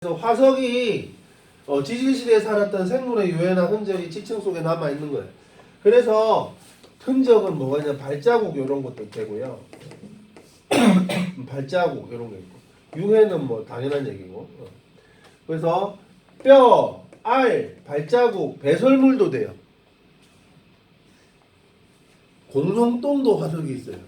그래서 화석이 지질시대에 살았던 생물의 유해나 흔적이 지층 속에 남아 있는 거예요. 그래서 흔적은 뭐가 있냐, 발자국 이런 것도 되고요. 발자국 이런 거 있고, 유해는 뭐 당연한 얘기고. 그래서 뼈, 알, 발자국, 배설물도 돼요. 공룡똥도 화석이 있어요.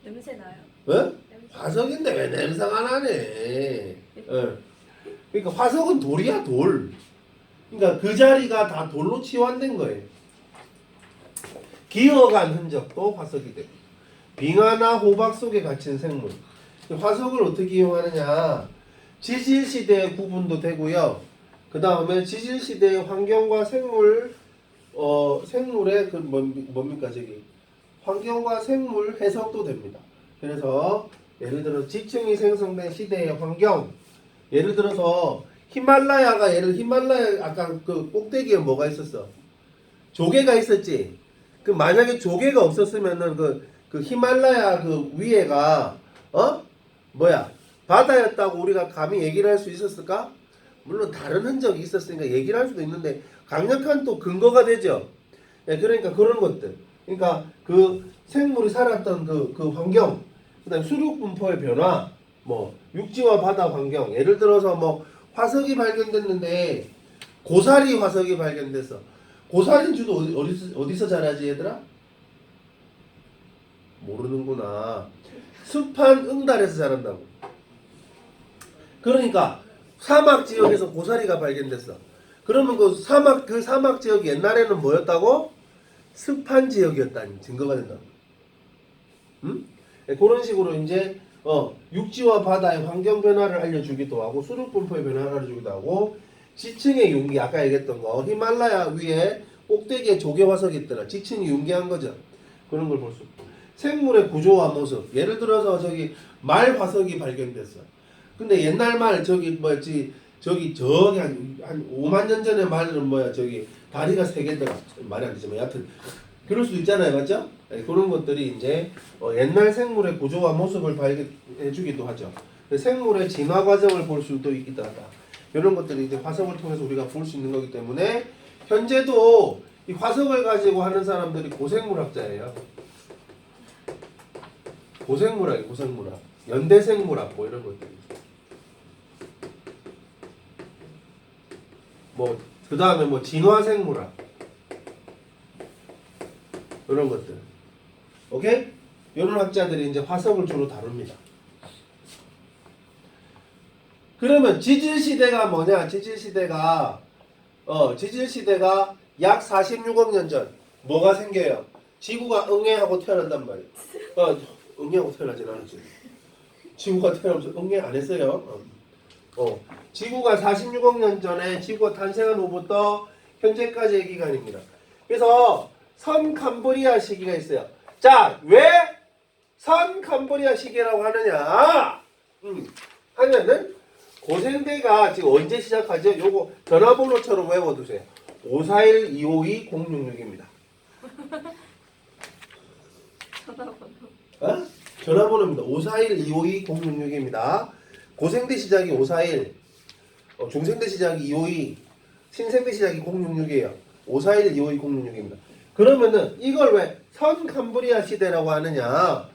냄새 나요? 왜? 화석인데 왜 냄새가 안 나네? 그러니까 화석은 돌이야, 돌. 그러니까 그 자리가 다 돌로 치환된 거예요. 기어간 흔적도 화석이 되고, 빙하나 호박 속에 갇힌 생물. 화석을 어떻게 이용하느냐? 지질시대의 구분도 되고요. 그 다음에 지질시대의 환경과 생물의 그 뭡니까 저기 환경과 생물 해석도 됩니다. 그래서 예를 들어 지층이 생성된 시대의 환경, 예를 들어서 히말라야 아까 그 꼭대기에 뭐가 있었어? 조개가 있었지. 그 만약에 조개가 없었으면은 그 히말라야 그 위에가 바다였다고 우리가 감히 얘기를 할 수 있었을까? 물론 다른 흔적이 있었으니까 얘기를 할 수도 있는데 강력한 또 근거가 되죠. 네, 그러니까 그런 것들. 그러니까 그 생물이 살았던 그 환경, 그다음 수륙 분포의 변화, 뭐 육지와 바다 환경. 예를 들어서 뭐 화석이 발견됐는데 고사리 화석이 발견됐어. 고사리는 주로 어디서 자라지 얘들아? 모르는구나. 습한 응달에서 자란다고. 그러니까 사막 지역에서 고사리가 발견됐어. 그러면 그 사막 지역이 옛날에는 뭐였다고? 습한 지역이었다는 증거가 된다고. 응? 그런 식으로 이제 육지와 바다의 환경 변화를 알려주기도 하고 수륙 분포의 변화를 알려주기도 하고 지층의 융기, 아까 얘기했던 거 히말라야 위에 꼭대기에 조개 화석이 있더라. 지층이 융기한 거죠. 그런 걸 볼 수 있고 생물의 구조와 모습, 예를 들어서 저기 말 화석이 발견됐어. 근데 옛날 말 저기 한 5만 년 전에 말은 저기 다리가 3개더라. 말이 안 되지만 여하튼 그럴 수도 있잖아요, 맞죠? 그런 것들이 이제 옛날 생물의 구조와 모습을 발견해주기도 하죠. 생물의 진화 과정을 볼 수도 있기도 하다. 이런 것들이 이제 화석을 통해서 우리가 볼 수 있는 거기 때문에 현재도 이 화석을 가지고 하는 사람들이 고생물학자예요. 고생물학, 연대생물학 뭐 이런 것들이. 그 다음에 진화생물학 이런 것들. 오케이? 이런 학자들이 이제 화석을 주로 다룹니다. 그러면 지질시대가 뭐냐? 지질시대가 약 46억 년 전 뭐가 생겨요? 지구가 응애하고 태어난단 말이에요. 응애하고 태어나진 않았지. 지구가 태어나면서 응애 안 했어요. 지구가 46억 년 전에 지구가 탄생한 후부터 현재까지의 기간입니다. 그래서 선 캄브리아 시기가 있어요. 자, 왜 선 캄브리아 시기라고 하느냐? 하면은 고생대가 지금 언제 시작하죠? 요거 전화번호처럼 외워두세요. 541-252-066입니다. 전화번호입니다. 541-252-066입니다. 고생대 시작이 541, 중생대 시작이 252, 신생대 시작이 066이에요. 541-252-066입니다. 그러면은 이걸 왜 선 캄브리아 시대라고 하느냐?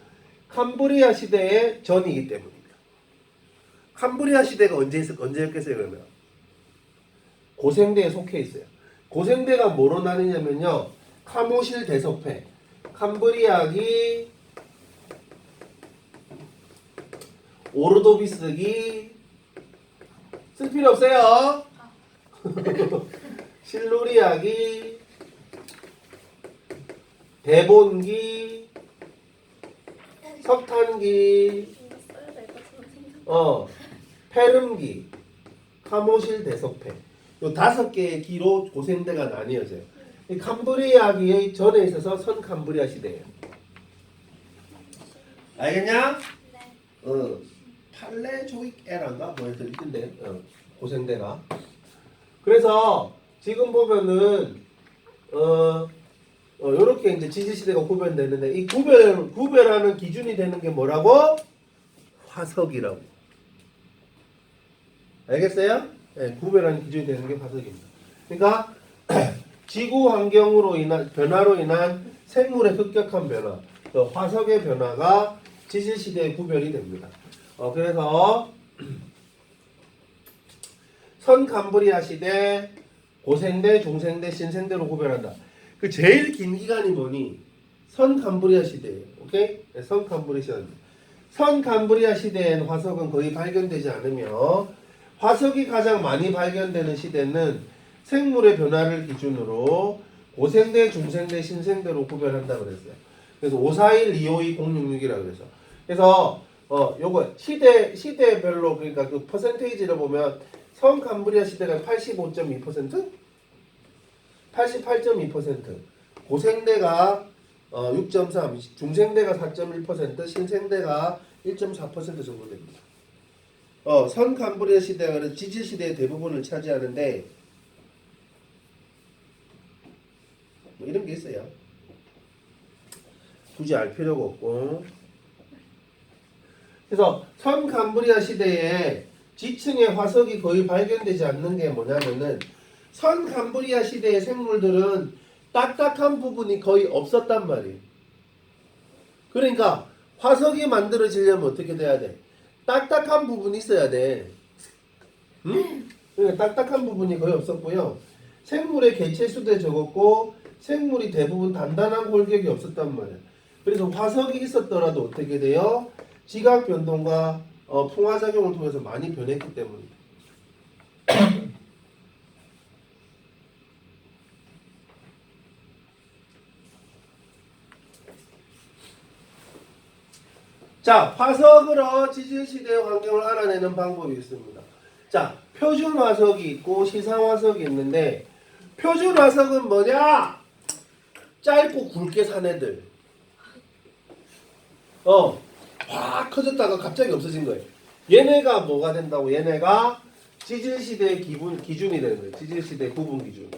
캄브리아 시대의 전이기 때문입니다. 캄브리아 시대가 언제였겠어요, 그러면? 고생대에 속해 있어요. 고생대가 뭐로 나뉘냐면요. 카모실 대석회, 캄브리아기, 오르도비스기, 쓸 필요 없어요. 실루리아기, 대본기, 석탄기, 페름기, 카모실 대석패. 요 5개의 기로 고생대가 나뉘어져요. 이 캄브리아기의 전에 있어서 선 캄브리아 시대예요. 알겠냐? 네. 팔레조익 에라인가? 뭐였던 있던데 고생대가. 그래서 지금 보면은 요렇게 이제 지질시대가 구별되는데 이 구별하는 기준이 되는 게 뭐라고? 화석이라고. 알겠어요? 네, 구별하는 기준이 되는 게 화석입니다. 그러니까 지구 환경으로 인한 변화로 인한 생물의 급격한 변화, 그 화석의 변화가 지질 시대에 구별이 됩니다. 그래서 선캄브리아 시대, 고생대, 중생대, 신생대로 구별한다. 그 제일 긴 기간이 뭐니? 선캄브리아 시대예요. 오케이? 네, 선캄브리아 시대. 선캄브리아 시대엔 화석은 거의 발견되지 않으며 화석이 가장 많이 발견되는 시대는 생물의 변화를 기준으로 고생대, 중생대, 신생대로 구별한다 그랬어요. 그래서 541, 252, 066이라고 그래서. 그래서 요거 시대별로 그러니까 그 퍼센테이지를 보면 선캄브리아 시대가 85.2%, 88.2%, 고생대가 6.3, 중생대가 4.1%, 신생대가 1.4% 정도 됩니다. 선캄브리아 시대가 지질 시대의 대부분을 차지하는데 뭐 이런 게 있어요. 굳이 알 필요가 없고. 그래서 선캄브리아 시대에 지층의 화석이 거의 발견되지 않는 게 뭐냐면은 선캄브리아 시대의 생물들은 딱딱한 부분이 거의 없었단 말이에요. 그러니까 화석이 만들어지려면 어떻게 돼야 돼? 딱딱한 부분이 있어야 돼. 응? 그러니까 딱딱한 부분이 거의 없었고요. 생물의 개체수도 적었고 생물이 대부분 단단한 골격이 없었단 말이에요. 그래서 화석이 있었더라도 어떻게 돼요? 지각 변동과 풍화작용을 통해서 많이 변했기 때문입니다. 자, 화석으로 지질시대의 환경을 알아내는 방법이 있습니다. 자, 표준 화석이 있고 시상 화석이 있는데 표준 화석은 뭐냐? 짧고 굵게 산 애들. 확 커졌다가 갑자기 없어진 거예요. 얘네가 뭐가 된다고? 얘네가 지질시대의 기준이 되는 거예요. 지질시대 구분 기준.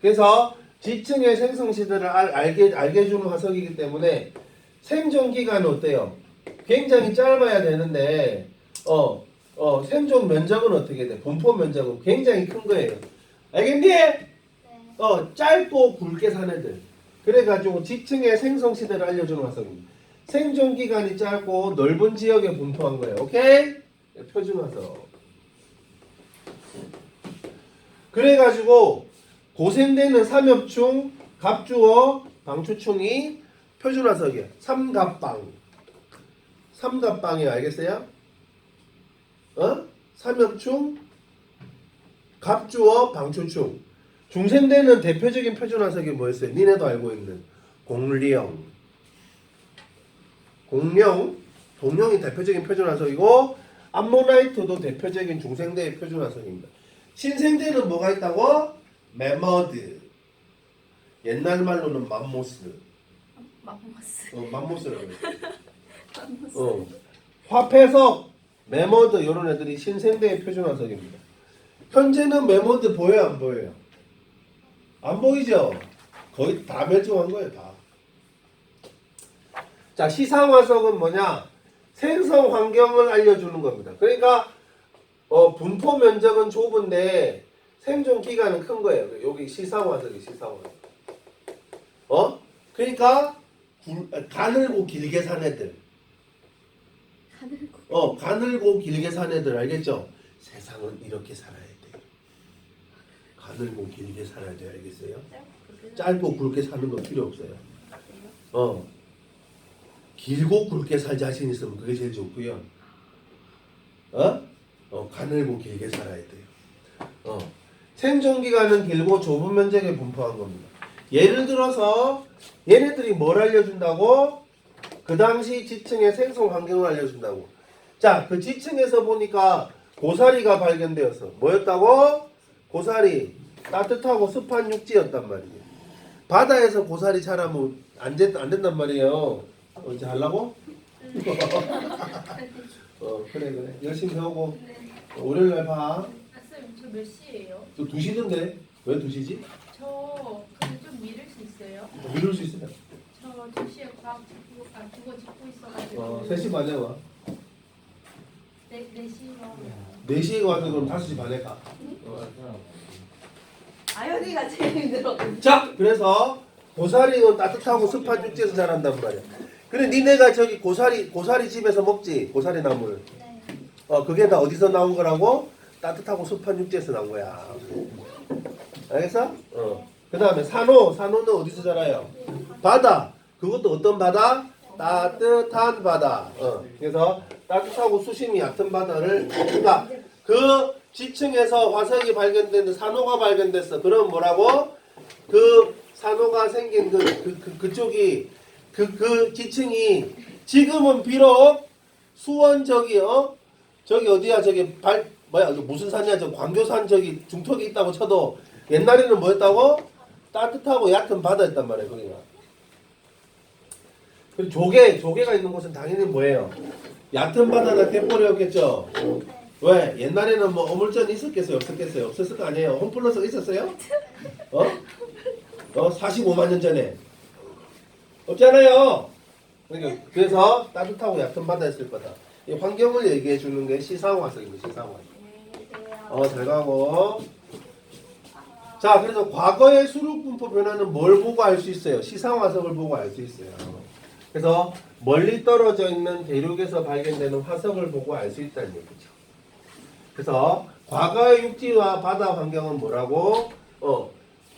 그래서 지층의 생성 시대를 알게 해주는 화석이기 때문에 생존 기간은 어때요? 굉장히 짧아야 되는데 생존 면적은 어떻게 돼? 분포 면적은 굉장히 큰 거예요. 알겠니? 짧고 굵게 산 애들. 그래가지고 지층의 생성 시대를 알려주는 화석입니다. 생존 기간이 짧고 넓은 지역에 분포한 거예요. 오케이? 표준 화석. 그래가지고 고생대는 삼엽충, 갑주어, 방추충이 표준 화석이에요. 삼갑방. 삼갑방이에요. 알겠어요? 삼엽충, 갑주어, 방추충. 중생대는 대표적인 표준 화석이 뭐였어요? 니네도 알고 있는 공룡. 공룡이 대표적인 표준 화석이고 암모나이트도 대표적인 중생대의 표준 화석입니다. 신생대는 뭐가 있다고? 메머드. 옛날 말로는 맘모스. 맘모스라고 그랬어요. 화폐석, 메머드 이런 애들이 신생대의 표준 화석입니다. 현재는 메머드 보여요, 안 보여요? 안 보이죠? 거의 다 멸종한 거예요, 다. 자, 시상 화석은 뭐냐? 생성 환경을 알려주는 겁니다. 그러니까 분포 면적은 좁은데 생존 기간은 큰 거예요. 여기 시상 화석이 시상 화석. 그러니까 가늘고 길게 산 애들. 가늘고 길게 산 애들 알겠죠? 세상은 이렇게 살아야 돼요. 가늘고 길게 살아야 돼요. 알겠어요? 짧고 굵게 사는 건 필요 없어요. 길고 굵게 살 자신 있으면 그게 제일 좋고요. 가늘고 길게 살아야 돼요. 생존 기간은 길고 좁은 면적에 분포한 겁니다. 예를 들어서 얘네들이 뭘 알려준다고? 그 당시 지층의 생성 환경을 알려준다고. 자, 그 지층에서 보니까 고사리가 발견되었어. 뭐였다고? 고사리. 따뜻하고 습한 육지였단 말이에요. 바다에서 고사리 자라면 안 된단 말이에요. 이제 하려고? 그래. 열심히 배우고. 월요일날 봐. 쌤, 저 몇 시예요? 저 2시던데? 왜 2시지? 저 근데 좀 미룰 수 있어요? 미룰 수 있어요. 저 저 2시에 국어 짚고 있어가지고 3시 반에 와. 4시로 4시에 와서 그럼 5시 반에 가. 아연이가 제일 힘들어. 자, 그래서 고사리는 따뜻하고 습한 육지에서 자란단 말이야. 그래, 니네가 저기 고사리 집에서 먹지? 고사리 나물. 네. 그게 다 어디서 나온 거라고? 따뜻하고 습한 육지에서 나온 거야. 알겠어? 그 다음에 산호는 어디서 자라요? 바다. 그것도 어떤 바다? 따뜻한 바다. 그래서 따뜻하고 수심이 얕은 바다를, 그러니까 그 지층에서 화석이 발견됐는데 산호가 발견됐어. 그럼 뭐라고? 그 산호가 생긴 그쪽이 그 지층이 지금은 비록 수원 저기 어디야 저기 무슨 산이야 저 광교산 저기 중턱이 있다고 쳐도 옛날에는 뭐였다고? 따뜻하고 얕은 바다였단 말이에요. 거기가. 그리고 조개가 있는 곳은 당연히 뭐예요? 얕은 바다나 갯벌이었겠죠. 왜? 옛날에는 뭐 어물전이 있었겠어요? 없었겠어요? 없었을 거 아니에요? 홈플러스가 있었어요? 45만 년 전에 없잖아요. 그러니까 그래서 따뜻하고 얕은 바다였을 거다. 이 환경을 얘기해 주는 게 시상화석입니다. 시상화석. 잘 가고. 자, 그래서 과거의 수륙 분포 변화는 뭘 보고 알 수 있어요? 시상화석을 보고 알 수 있어요. 그래서 멀리 떨어져 있는 대륙에서 발견되는 화석을 보고 알 수 있다는 얘기죠. 그래서 과거의 육지와 바다 환경은 뭐라고?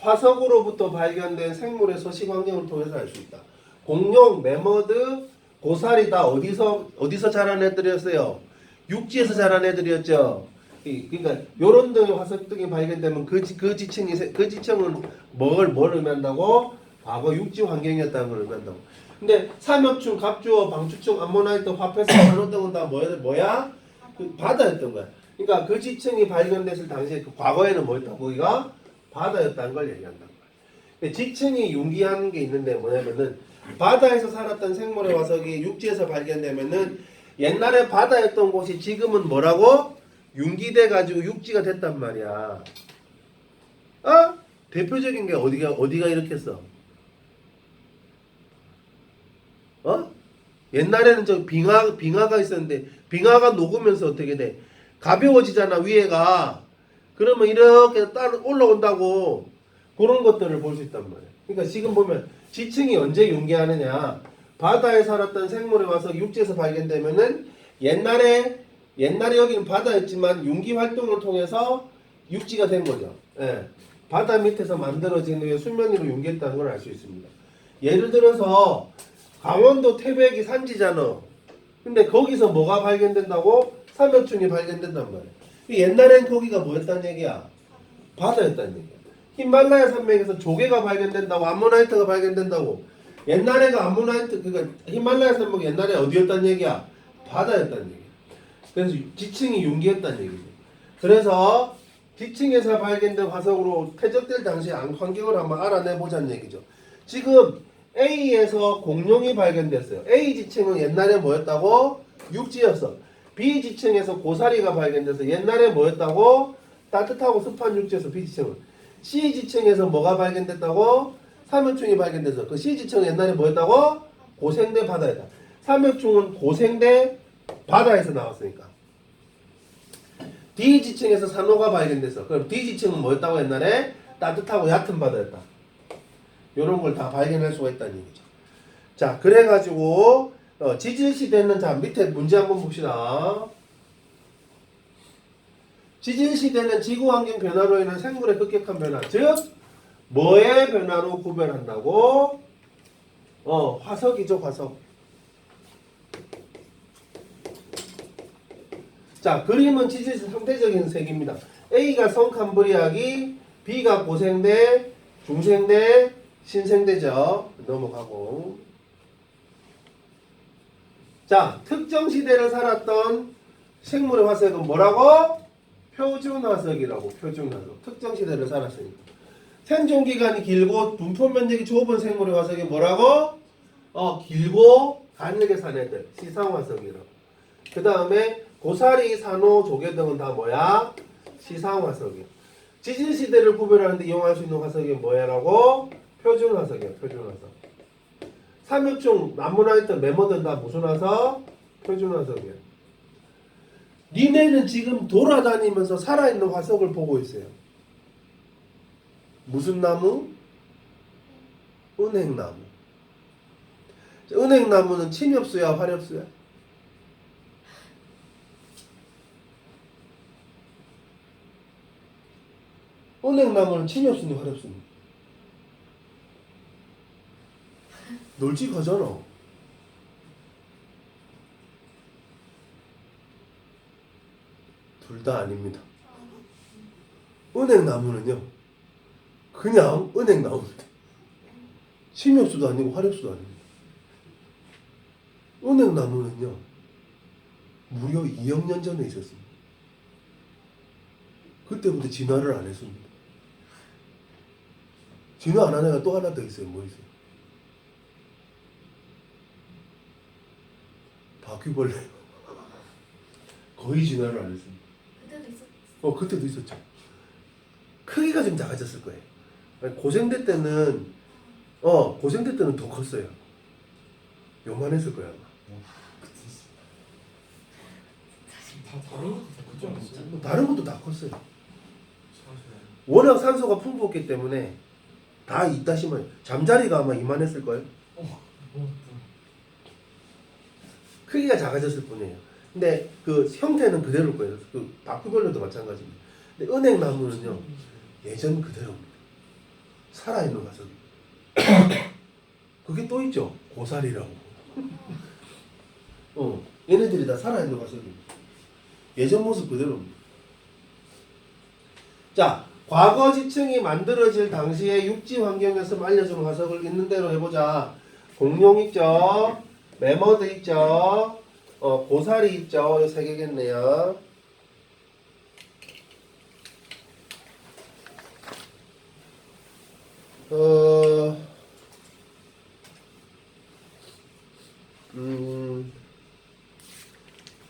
화석으로부터 발견된 생물의 서식 환경을 통해서 알 수 있다. 공룡, 매머드, 고사리 다 어디서 자란 애들이었어요? 육지에서 자란 애들이었죠. 그러니까 요런 등의 화석 등이 발견되면 그 지층은 뭘 의미한다고? 과거 육지 환경이었다는 걸 의미한다고. 근데 삼엽충, 갑주어, 방추충, 암모나이트, 화폐성, 산호 등은 다 뭐야? 그 바다였던 거야. 그러니까 그 지층이 발견됐을 당시에 그 과거에는 뭐였다고? 거기가 바다였다는 걸 얘기한다는 거야. 지층이 융기하는 게 있는데 뭐냐면은 바다에서 살았던 생물의 화석이 육지에서 발견되면은 옛날에 바다였던 곳이 지금은 뭐라고? 융기돼 가지고 육지가 됐단 말이야. 대표적인 게 어디가 이렇게 했어? 옛날에는 저 빙하가 있었는데 빙하가 녹으면서 어떻게 돼? 가벼워지잖아 위에가. 그러면 이렇게 따로 올라온다고 그런 것들을 볼 수 있단 말이야. 그러니까 지금 보면 지층이 언제 융기하느냐? 바다에 살았던 생물의 화석이 육지에서 발견되면은 옛날에 여기는 바다였지만 융기 활동을 통해서 육지가 된 거죠. 예. 바다 밑에서 만들어진 후에 수면 위로 융기했다는 걸 알 수 있습니다. 예를 들어서 강원도 태백이 산지잖아. 근데 거기서 뭐가 발견된다고? 삼엽충이 발견된단 말이야. 옛날엔 거기가 뭐였단 얘기야? 바다였단 얘기야. 히말라야 산맥에서 조개가 발견된다고, 암모나이트가 발견된다고. 옛날에가 암모나이트, 그러니까 히말라야 산맥 옛날에 어디였단 얘기야? 바다였단 얘기야. 그래서 지층이 융기했단 얘기죠. 그래서 지층에서 발견된 화석으로 퇴적될 당시 환경을 한번 알아내보자는 얘기죠. 지금 A에서 공룡이 발견됐어요. A 지층은 옛날에 뭐였다고? 육지였어. B 지층에서 고사리가 발견돼서 옛날에 뭐였다고? 따뜻하고 습한 육지에서 B 지층은. C 지층에서 뭐가 발견됐다고? 삼엽충이 발견돼서 그 C 지층은 옛날에 뭐였다고? 고생대 바다였다. 삼엽충은 고생대 바다에서 나왔으니까. D 지층에서 산호가 발견돼서 그럼 D 지층은 뭐였다고 옛날에? 따뜻하고 얕은 바다였다. 이런 걸 다 발견할 수가 있다는 얘기죠. 자, 그래가지고 지질시대는 자 밑에 문제 한번 봅시다. 지질시대는 지구환경 변화로 인한 생물의 급격한 변화, 즉 뭐의 변화로 구별한다고? 화석이죠, 화석. 자, 그림은 지질시 상대적인 색입니다. A가 성캄브리아기, B가 고생대, 중생대, 신생대죠. 넘어가고. 자, 특정 시대를 살았던 생물의 화석은 뭐라고? 표준화석이라고. 표준화석. 특정 시대를 살았으니까. 생존 기간이 길고 분포 면적이 좁은 생물의 화석이 뭐라고? 길고 가늘게 산 애들. 시상화석이라고. 그 다음에 고사리, 산호, 조개 등은 다 뭐야? 시상화석이야. 지질시대를 구별하는데 이용할 수 있는 화석이 뭐야라고? 표준화석이야. 표준화석. 삼엽종 남문화했던 메모든 다 무슨 화석? 표준화석이야. 니네는 지금 돌아다니면서 살아있는 화석을 보고 있어요. 무슨 나무? 은행나무. 은행나무는 침엽수야, 화렵수야? 은행나무는 침엽수니 화렵수니? 널찍하잖아. 둘 다 아닙니다. 은행나무는요, 그냥 은행나무입니다. 침엽수도 아니고 화렵수도 아닙니다. 은행나무는요, 무려 2억 년 전에 있었습니다. 그때부터 진화를 안 했습니다. 진화 안 한 애가 또 하나 더 있어요. 뭐 있어요? 바퀴벌레. 거의 진화를 안 했습니다. 그때도 있었. 그때도 있었죠. 크기가 좀 작아졌을 거예요. 고생대 때는 고생대 때는 더 컸어요. 요만했을 거야 아마. 다 다른 것도 다 그지 않았어요? 다른 것도 다 컸어요. 워낙 산소가 풍부했기 때문에 다 이따시만 잠자리가 아마 이만했을 거예요. 크기가 작아졌을 뿐이에요. 근데 그 형태는 그대로일 거예요. 그 바퀴벌레도 마찬가지입니다. 근데 은행나무는요 예전 그대로입니다. 살아있는 화석이. 그게 또 있죠. 고사리라고. 얘네들이 다 살아있는 화석입니다. 예전 모습 그대로입니다. 자, 과거 지층이 만들어질 당시의 육지 환경에서 알려준 화석을 있는 대로 해보자. 공룡 있죠. 매머드 있죠. 고사리 있죠. 이 세 개겠네요.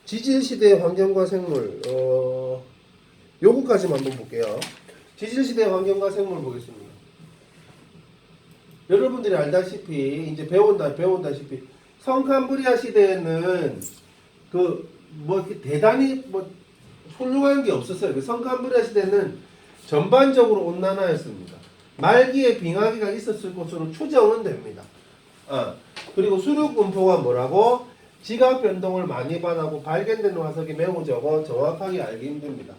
지질시대의 환경과 생물 요거까지만 한번 볼게요. 지질시대의 환경과 생물 보겠습니다. 여러분들이 알다시피 이제 배운다시피 성캄브리아 시대에는 이렇게 대단히 훌륭한 게 없었어요. 그 성캄브리아 시대는 전반적으로 온난화였습니다. 말기에 빙하기가 있었을 것으로 추정은 됩니다. 그리고 수륙 분포가 뭐라고? 지각 변동을 많이 반하고 발견되는 화석이 매우 적어 정확하게 알기 힘듭니다.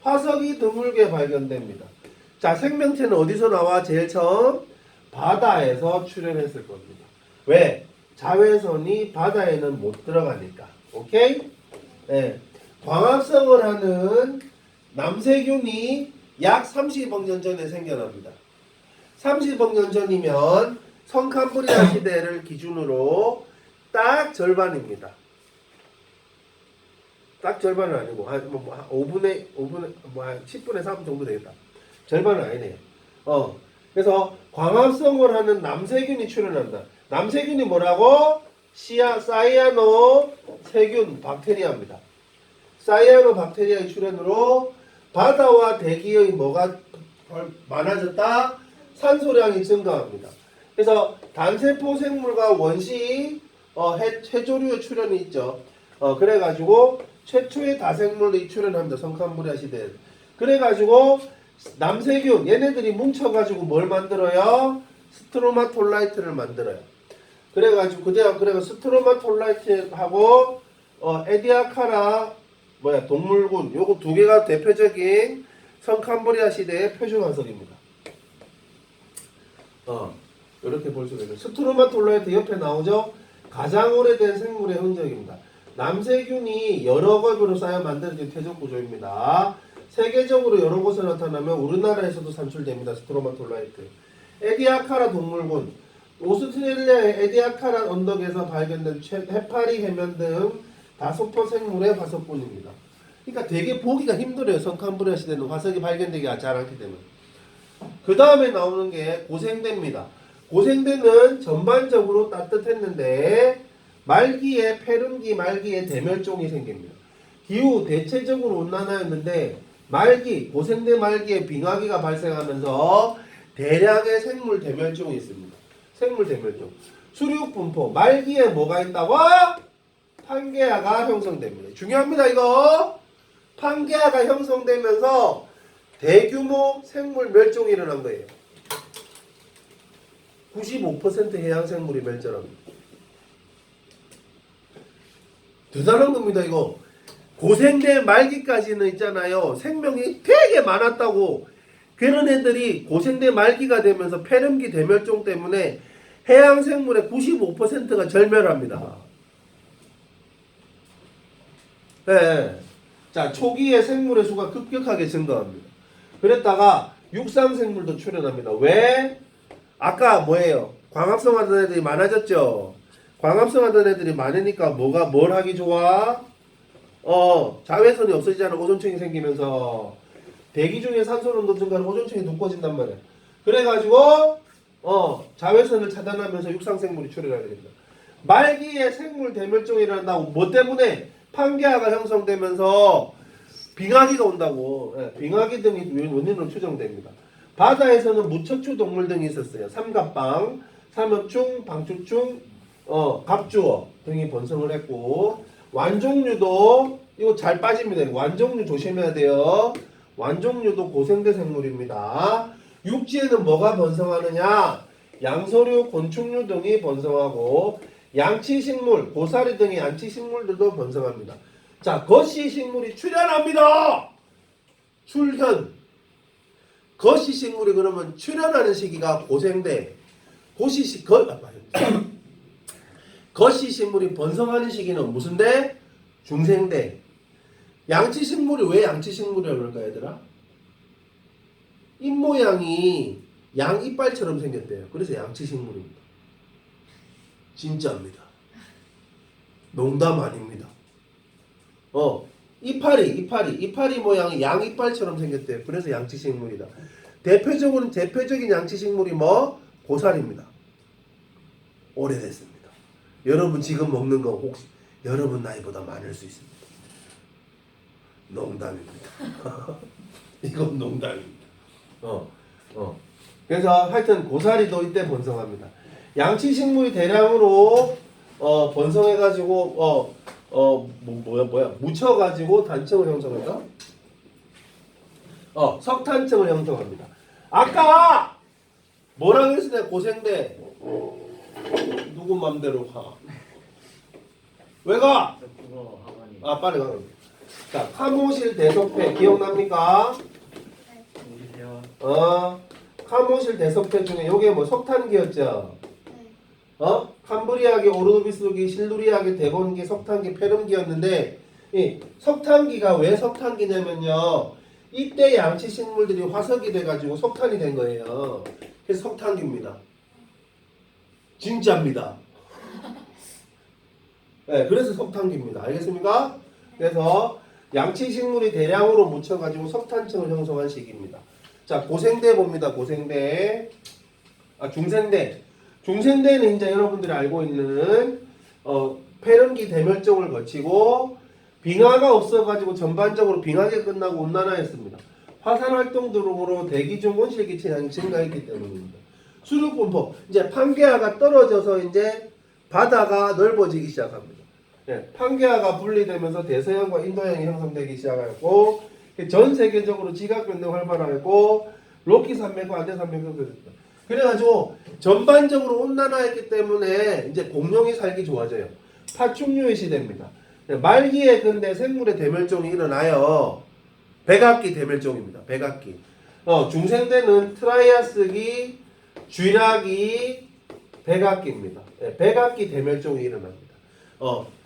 화석이 드물게 발견됩니다. 자, 생명체는 어디서 나와? 제일 처음 바다에서 출현했을 겁니다. 왜? 자외선이 바다에는 못 들어가니까. 오케이? 네. 광합성을 하는 남세균이 약 30억 년 전에 생겨납니다. 30억 년 전이면 성캄브리아 시대를 기준으로 딱 절반입니다. 딱 절반은 아니고 한 10분의 3 정도 되겠다. 절반은 아니네요. 그래서 광합성을 하는 남세균이 출현한다. 남세균이 뭐라고? 사이아노 세균 박테리아입니다. 사이아노 박테리아의 출현으로 바다와 대기의 뭐가 많아졌다? 산소량이 증가합니다. 그래서 단세포 생물과 원시 해조류의 출현이 있죠. 그래가지고 최초의 다생물이 출현합니다. 성캄브리아 시대에. 그래가지고 남세균 얘네들이 뭉쳐가지고 뭘 만들어요? 스트로마톨라이트를 만들어요. 그래가지고 그래가 스트로마톨라이트하고 에디아카라 동물군 요거 두 개가 대표적인 성캄브리아 시대의 표준 화석입니다. 이렇게 볼 수가 있어요. 스트로마톨라이트 옆에 나오죠? 가장 오래된 생물의 흔적입니다. 남세균이 여러 겹으로 쌓여 만들어진 퇴적 구조입니다. 세계적으로 여러 곳에 나타나면 우리나라에서도 산출됩니다. 스트로마톨라이트. 에디아카라 동물군. 오스트레일리아의 에디아카라 언덕에서 발견된 해파리 해면 등 다소포 생물의 화석군입니다. 그러니까 되게 보기가 힘들어요. 성캄브리아 시대는 화석이 발견되기 잘 않기 때문에. 그 다음에 나오는 게 고생대입니다. 고생대는 전반적으로 따뜻했는데 말기에 페룬기 말기에 대멸종이 생깁니다. 기후 대체적으로 온난화였는데 고생대 말기에 빙하기가 발생하면서 대량의 생물 대멸종이 있습니다. 생물 대멸종. 수륙 분포 말기에 뭐가 있다고? 판게아가 형성됩니다. 중요합니다 이거. 판게아가 형성되면서 대규모 생물 멸종이 일어난 거예요. 95% 해양 생물이 멸종합니다. 대단한 겁니다 이거. 고생대 말기까지는 있잖아요. 생명이 되게 많았다고. 그런 애들이 고생대 말기가 되면서 폐렴기 대멸종 때문에 해양 생물의 95%가 절멸합니다. 네. 자, 초기에 생물의 수가 급격하게 증가합니다. 그랬다가 육상 생물도 출현합니다. 왜? 아까 뭐예요? 광합성하던 애들이 많아졌죠. 광합성하던 애들이 많으니까 뭘 하기 좋아? 자외선이 없어지잖아. 오존층이 생기면서 대기 중에 산소濃도 증가하면 오존층이 두꺼워진단 말이야. 그래가지고 자외선을 차단하면서 육상 생물이 출현하게 됩니다. 말기에 생물 대멸종이 일어난다고. 뭐 때문에? 판게아가 형성되면서 빙하기가 온다고. 예, 빙하기 등이 원인으로 추정됩니다. 바다에서는 무척추 동물 등이 있었어요. 삼갑방, 삼엽충, 방추충, 갑주어 등이 번성을 했고, 완종류도 이거 잘 빠집니다. 완종류 조심해야 돼요. 완종류도 고생대 생물입니다. 육지에는 뭐가 번성하느냐? 양서류, 곤충류 등이 번성하고, 양치식물, 고사리 등의 양치식물들도 번성합니다. 자, 거시식물이 출현합니다. 출현. 거시식물이 그러면 출현하는 시기가 고생대. 거시식물이 번성하는 시기는 무슨 대? 중생대. 양치식물이 왜 양치식물이라고 그럴까 얘들아? 입모양이 양 이빨처럼 생겼대요. 그래서 양치식물입니다. 진짜입니다. 농담 아닙니다. 이파리 모양이 양 이빨처럼 생겼대요. 그래서 양치식물이다. 대표적인 양치식물이 뭐? 고사리입니다. 오래됐습니다. 여러분 지금 먹는 거 혹시 여러분 나이보다 많을 수 있습니다. 농담입니다. 이건 농담입니다. 그래서 하여튼 고사리도 이때 번성합니다. 양치식물이 대량으로 번성해가지고 묻혀가지고 단층을 형성한다. 석탄층을 형성합니다. 아까 뭐라고 했을 때 고생대 누구 맘대로 가. 왜 가? 빨리 가. 자, 카모실 대석회 기억납니까? 카모실 대석회 중에 요게 뭐 석탄기였죠? 캄브리아기, 오르노비스기, 실루리아기, 데본기, 석탄기, 페름기였는데 이 석탄기가 왜 석탄기냐면요. 이때 양치식물들이 화석이 돼가지고 석탄이 된 거예요. 그래서 석탄기입니다. 진짜입니다. 네, 그래서 석탄기입니다. 알겠습니까? 그래서 양치식물이 대량으로 묻혀가지고 석탄층을 형성한 시기입니다. 자, 고생대 봅니다. 고생대. 중생대. 중생대는 이제 여러분들이 알고 있는 폐렴기 대멸종을 거치고 빙하가 없어가지고 전반적으로 빙하게 끝나고 온난화했습니다. 화산 활동 등으로 대기 중 온실기 체량이 증가했기 때문입니다. 수륙 분포. 이제 판게아가 떨어져서 이제 바다가 넓어지기 시작합니다. 네, 판게아가 분리되면서 대서양과 인도양이 형성되기 시작하고 전 세계적으로 지각 변동 활발하고 로키 산맥과 안데 산맥이 형성됐다. 그래가지고 전반적으로 온난화했기 때문에 이제 공룡이 살기 좋아져요. 파충류의 시대입니다. 말기에 근데 생물의 대멸종이 일어나요. 백악기 대멸종입니다. 백악기. 중생대는 트라이아스기, 쥐라기, 백악기입니다. 네, 백악기 대멸종이 일어납니다.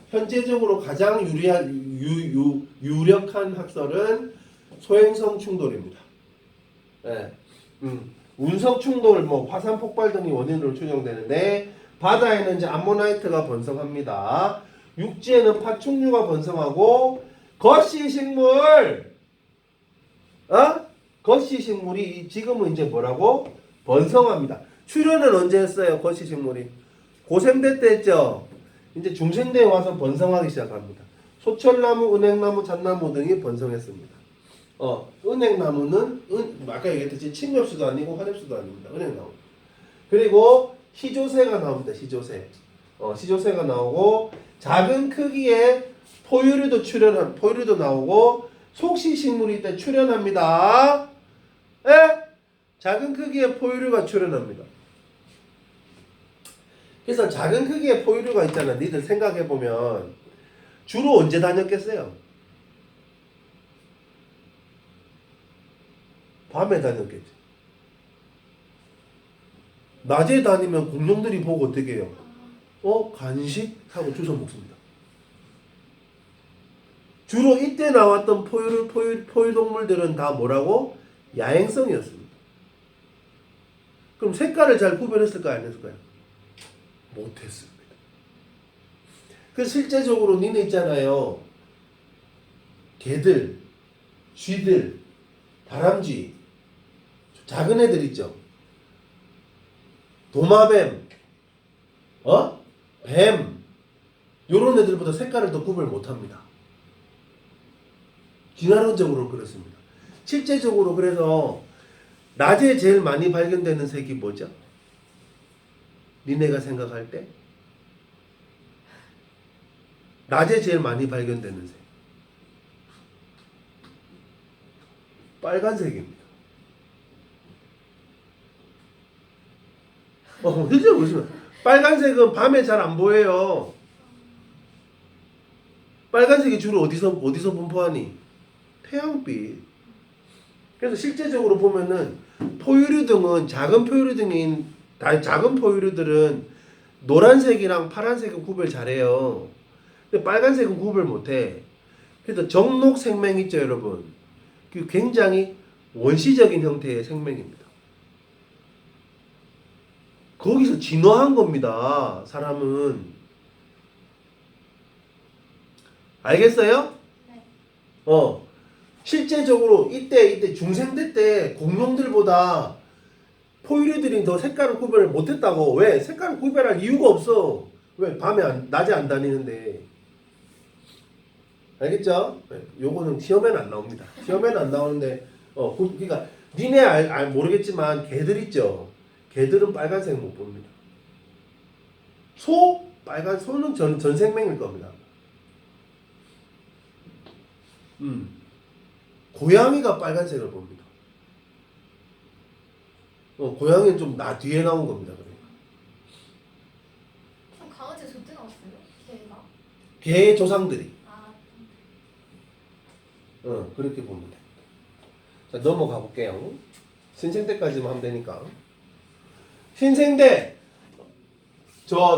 현재적으로 가장 유력한 학설은 소행성 충돌입니다. 네. 운석 충돌, 화산 폭발 등이 원인으로 추정되는데 바다에는 이제 암모나이트가 번성합니다. 육지에는 파충류가 번성하고 거시식물, 거시식물이 지금은 이제 뭐라고? 번성합니다. 출현은 언제 했어요? 거시식물이 고생대 때 했죠. 이제 중생대에 와서 번성하기 시작합니다. 소철나무, 은행나무, 잣나무 등이 번성했습니다. 은행나무는 아까 얘기했듯이 침엽수도 아니고 화엽수도 아닙니다. 은행나무. 그리고 시조새가 나옵니다. 시조새. 시조새가 나오고 작은 크기의 포유류도 나오고 속시식물이 이때 출현합니다. 예? 작은 크기의 포유류가 출현합니다. 그래서 작은 크기의 포유류가 있잖아. 니들 생각해 보면 주로 언제 다녔겠어요? 밤에 다녔겠지. 낮에 다니면 공룡들이 보고 어떻게 해요? 간식 하고 주워 먹습니다. 주로 이때 나왔던 포유동물들은 다 뭐라고? 야행성이었습니다. 그럼 색깔을 잘 구별했을까요? 안 했을까요? 못했습니다. 그 실제적으로 니네 있잖아요. 개들, 쥐들, 다람쥐, 작은 애들 있죠. 도마뱀, 뱀, 요런 애들보다 색깔을 더 구별 못합니다. 진화론적으로 그렇습니다. 실제적으로 그래서 낮에 제일 많이 발견되는 색이 뭐죠? 니네가 생각할 때? 낮에 제일 많이 발견되는 색. 빨간색입니다. 실제로 보시면 빨간색은 밤에 잘 안 보여요. 빨간색이 주로 어디서 분포하니? 태양빛. 그래서 실제적으로 보면은 포유류 등은 작은 포유류들은 노란색이랑 파란색은 구별 잘해요. 근데 빨간색은 구별 못해. 그래서 정록 생명 있죠, 여러분. 그 굉장히 원시적인 형태의 생명입니다. 거기서 진화한 겁니다. 사람은. 알겠어요? 네. 실제적으로 이때 중생대 때 공룡들보다 포유류들이 더 색깔을 구별을 못했다고. 왜? 색깔을 구별할 이유가 없어. 왜? 낮에 안 다니는데. 알겠죠? 네, 요거는 시험에는 안 나옵니다. 시험에는 안 나오는데, 그러니까 니네 모르겠지만 개들 있죠. 개들은 빨간색 못 봅니다. 소는 전 생명일 겁니다. 고양이가 빨간색을 봅니다. 고양이는 좀 뒤에 나온 겁니다. 그러니까. 그럼 강아지 저때 나왔어요? 걔가? 개의 조상들이. 아, 그렇게 보면 됩니다. 자, 넘어가 볼게요. 신생대까지만 하면 되니까. 신생대,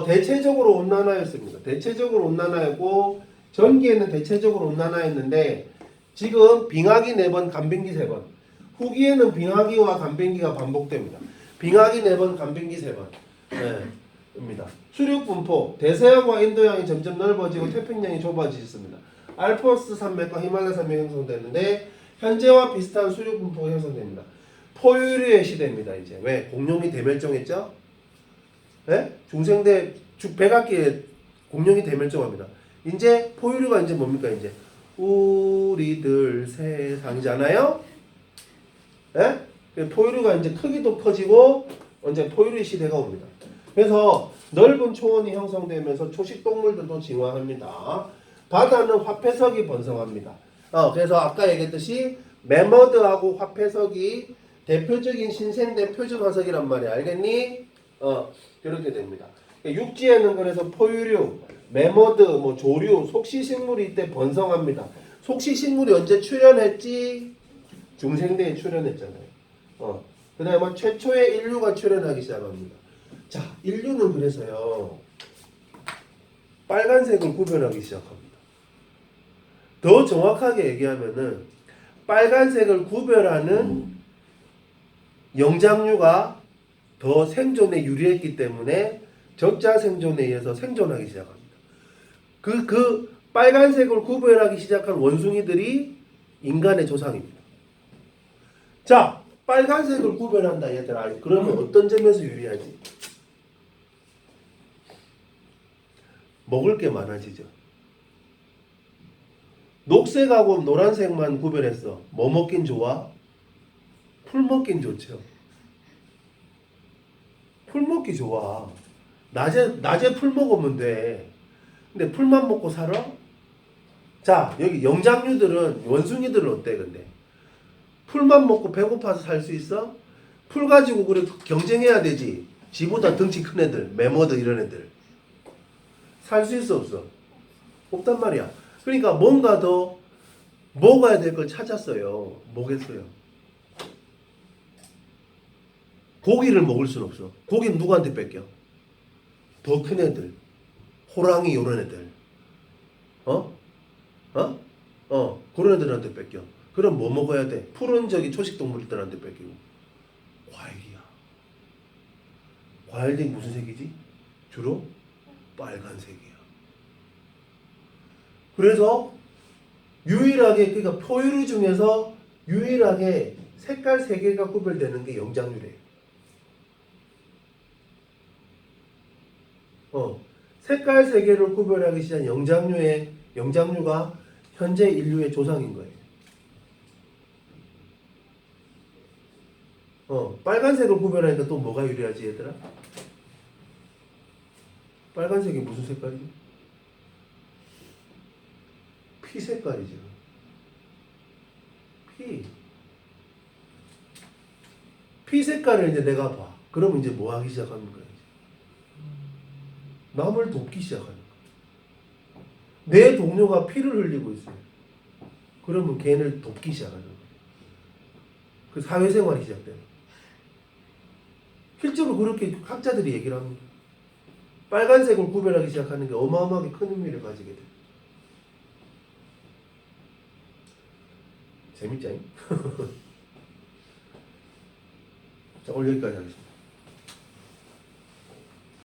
대체적으로 온난화였습니다. 대체적으로 온난화였고, 전기에는 대체적으로 온난화였는데, 지금 빙하기 4번, 간빙기 3번. 후기에는 빙하기와 간빙기가 반복됩니다. 빙하기 4번, 간빙기 3번. 네, 입니다. 수륙 분포, 대서양과 인도양이 점점 넓어지고 태평양이 좁아지습니다. 알프스 산맥과 히말라야 산맥이 형성되는데 현재와 비슷한 수륙 분포가 형성됩니다. 포유류의 시대입니다. 이제 왜? 공룡이 대멸종했죠? 네? 중생대 백악기에 공룡이 대멸종합니다. 이제 포유류가 이제 뭡니까? 이제 우리들 세상이잖아요. 예? 포유류가 이제 크기도 커지고 이제 포유류 시대가 옵니다. 그래서 넓은 초원이 형성되면서 초식 동물들도 진화합니다. 바다는 화폐석이 번성합니다. 그래서 아까 얘기했듯이 매머드하고 화폐석이 대표적인 신생대 표준 화석이란 말이야. 알겠니? 그렇게 됩니다. 육지에는 그래서 포유류, 매머드, 조류, 속시식물이 이때 번성합니다. 속시식물이 언제 출현했지? 중생대에 출현했잖아요. 그 다음에 최초의 인류가 출현하기 시작합니다. 자, 인류는 그래서요, 빨간색을 구별하기 시작합니다. 더 정확하게 얘기하면은, 빨간색을 구별하는 영장류가 더 생존에 유리했기 때문에 적자 생존에 의해서 생존하기 시작합니다. 그 빨간색을 구별하기 시작한 원숭이들이 인간의 조상입니다. 자, 빨간색을 구별한다 얘들아. 그러면 어떤 점에서 유리하지? 먹을 게 많아지죠. 녹색하고 노란색만 구별했어. 뭐 먹긴 좋아? 풀 먹긴 좋죠. 풀 먹기 좋아. 낮에 풀 먹으면 돼. 근데 풀만 먹고 살아? 자, 여기 영장류들은, 원숭이들은 어때, 근데? 풀만 먹고 배고파서 살 수 있어? 풀 가지고 그래 경쟁해야 되지. 지보다 덩치 큰 애들, 매머드 이런 애들. 살 수 있어, 없어? 없단 말이야. 그러니까 뭔가 더 먹어야 될 걸 찾았어요. 뭐겠어요? 고기를 먹을 순 없어. 고기는 누구한테 뺏겨? 더 큰 애들. 호랑이 요런 애들. 어? 그런 애들한테 뺏겨. 그럼 뭐 먹어야 돼? 푸른 저기 초식 동물들한테 뺏기고. 과일이야. 과일이 무슨 색이지? 주로 빨간색이야. 그래서 유일하게 그러니까 포유류 중에서 유일하게 색깔 3개가 구별되는 게 영장류래요. 색깔 3개를 구별하기 시작한 영장류가 현재 인류의 조상인 거예요. 빨간색을 구별하니까 또 뭐가 유리하지 얘들아? 빨간색이 무슨 색깔이지? 피 색깔이죠. 피 색깔을 이제 내가 봐. 그러면 이제 뭐 하기 시작하는 거야? 남을 돕기 시작하는 거야. 내 동료가 피를 흘리고 있어요. 그러면 걔를 돕기 시작하는 거야. 그 사회생활이 시작되는 거야. 실제로 그렇게 학자들이 얘기를 합니다. 빨간색을 구별하기 시작하는 게 어마어마하게 큰 의미를 가지게 돼. 재밌지? 자, 오늘 여기까지 하겠습니다.